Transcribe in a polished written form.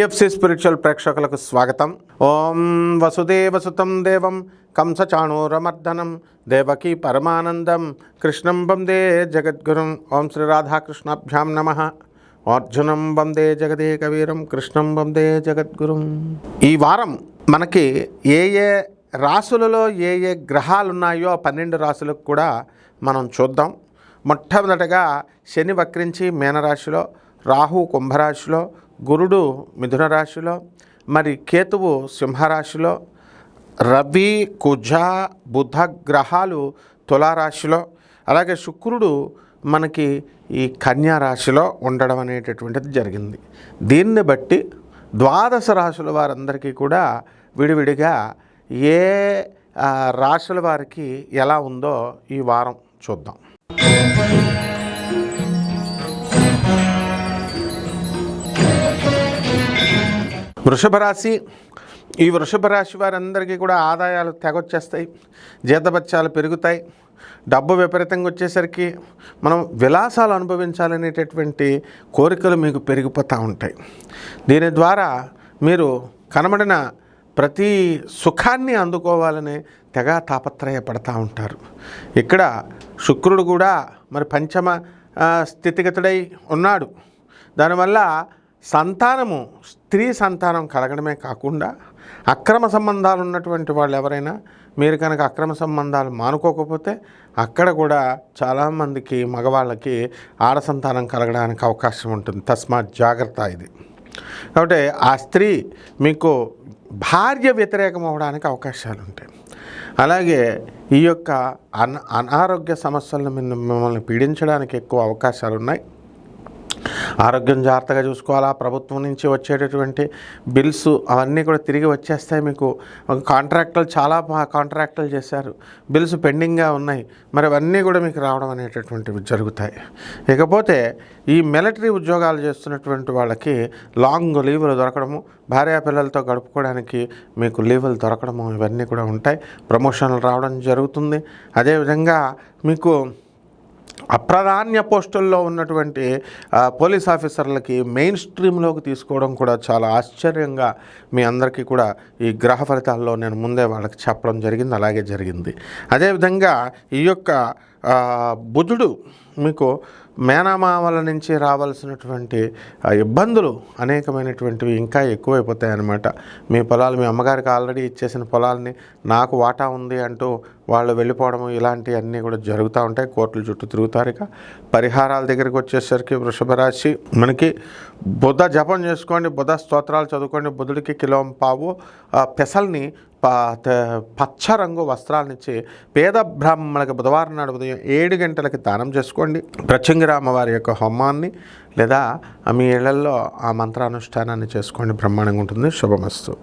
TFC spiritual ప్రేక్షకులకు స్వాగతం. ఓం వసుదేవసుతం దేవం కంసచాణూరమర్దనం దేవకీ పరమానందం కృష్ణం వందే జగద్గురుం. ఓం శ్రీ రాధాకృష్ణాభ్యాం నమః. అర్జునం వందే జగదేకవీరం కృష్ణం వందే జగద్గురుం. ఈ వారం మనకి ఏ ఏ రాశులలో ఏ ఏ గ్రహాలు ఉన్నాయో 12 రాశులకు కూడా మనం చూద్దాం. మొట్టమొదటగా శని వక్రించి మీనరాశిలో, రాహు కుంభరాశిలో, గురుడు మిథున రాశిలో, మరి కేతువు సింహరాశిలో, రవి కుజ బుధ గ్రహాలు తులారాశిలో, అలాగే శుక్రుడు మనకి ఈ కన్యా రాశిలో ఉండడం అనేటటువంటిది జరిగింది. దీన్ని బట్టి 12 రాశుల వారందరికీ కూడా విడివిడిగా ఏ రాశుల వారికి ఎలా ఉందో ఈ వారం చూద్దాం. వృషభ రాశి. ఈ వృషభ రాశి వారందరికీ కూడా ఆదాయాలు తెగొచ్చేస్తాయి, జీతభత్యాలు పెరుగుతాయి, డబ్బు విపరీతంగా వచ్చేసరికి మనం విలాసాలు అనుభవించాలనేటటువంటి కోరికలు మీకు పెరిగిపోతూ ఉంటాయి. దీని ద్వారా మీరు కనబడిన ప్రతి సుఖాన్ని అందుకోవాలని తెగ తాపత్రయపడతా ఉంటారు. ఇక్కడ శుక్రుడు కూడా మరి పంచమ స్థితిగతుడై ఉన్నాడు. దానివల్ల సంతానము, స్త్రీ సంతానం కలగడమే కాకుండా అక్రమ సంబంధాలు ఉన్నటువంటి వాళ్ళు ఎవరైనా మీరు కనుక అక్రమ సంబంధాలు మానుకోకపోతే అక్కడ కూడా చాలామందికి మగవాళ్ళకి ఆడ సంతానం కలగడానికి అవకాశం ఉంటుంది. తస్మాత్ జాగ్రత్త ఇది. కాబట్టి ఆ స్త్రీ మీకు భార్య వ్యతిరేకం అవ్వడానికి అవకాశాలు ఉంటాయి. అలాగే ఈ యొక్క అనారోగ్య సమస్యలను మిమ్మల్ని పీడించడానికి ఎక్కువ అవకాశాలు ఉన్నాయి. ఆరోగ్యం జాగ్రత్తగా చూసుకోవాలా. ప్రభుత్వం నుంచి వచ్చేటటువంటి బిల్స్ అవన్నీ కూడా తిరిగి వచ్చేస్తాయి. మీకు కాంట్రాక్టులు చాలా కాంట్రాక్టులు చేశారు, బిల్స్ పెండింగ్గా ఉన్నాయి, మరి అవన్నీ కూడా మీకు రావడం అనేటటువంటివి జరుగుతాయి. ఇకపోతే ఈ మిలిటరీ ఉద్యోగాలు చేస్తున్నటువంటి వాళ్ళకి లాంగ్ లీవులు దొరకడము, భార్యాపిల్లలతో గడుపుకోవడానికి మీకు లీవులు దొరకడము ఇవన్నీ కూడా ఉంటాయి. ప్రమోషన్లు రావడం జరుగుతుంది. అదేవిధంగా మీకు అప్రాధాన్య పోస్టుల్లో ఉన్నటువంటి పోలీస్ ఆఫీసర్లకి మెయిన్ స్ట్రీమ్లోకి తీసుకోవడం కూడా చాలా ఆశ్చర్యంగా మీ అందరికీ కూడా ఈ గ్రహ ఫలితాల్లో నేను ముందే వాళ్ళకి చెప్పడం జరిగింది. అలాగే జరిగింది. అదేవిధంగా ఈ యొక్క బుధుడు మీకు మేనమామల నుంచి రావాల్సినటువంటి ఇబ్బందులు అనేకమైనటువంటివి ఇంకా ఎక్కువైపోతాయన్నమాట. మీ పొలాలు మీ అమ్మగారికి ఆల్రెడీ ఇచ్చేసిన పొలాలని నాకు వాటా ఉంది అంటూ వాళ్ళు వెళ్ళిపోవడం ఇలాంటివన్నీ కూడా జరుగుతూ ఉంటాయి. కోర్టుల చుట్టూ తిరుగుతారు. ఇక పరిహారాల దగ్గరికి వచ్చేసరికి వృషభ రాశి మనకి బుధ జపం చేసుకోండి, బుధ స్తోత్రాలు చదువుకోండి. బుధుడికి కిలోంపావు పెసల్ని పచ్చ రంగు వస్త్రాలనిచ్చి పేద బ్రాహ్మణులకు బుధవారం నాడు ఉదయం 7 గంటలకి దానం చేసుకోండి. ప్రత్యంగిరామ వారి యొక్క హోమాన్ని లేదా మీ ఇళ్లలో ఆ మంత్రానుష్ఠానాన్ని చేసుకోండి. బ్రహ్మాండంగా ఉంటుంది. శుభమస్తు.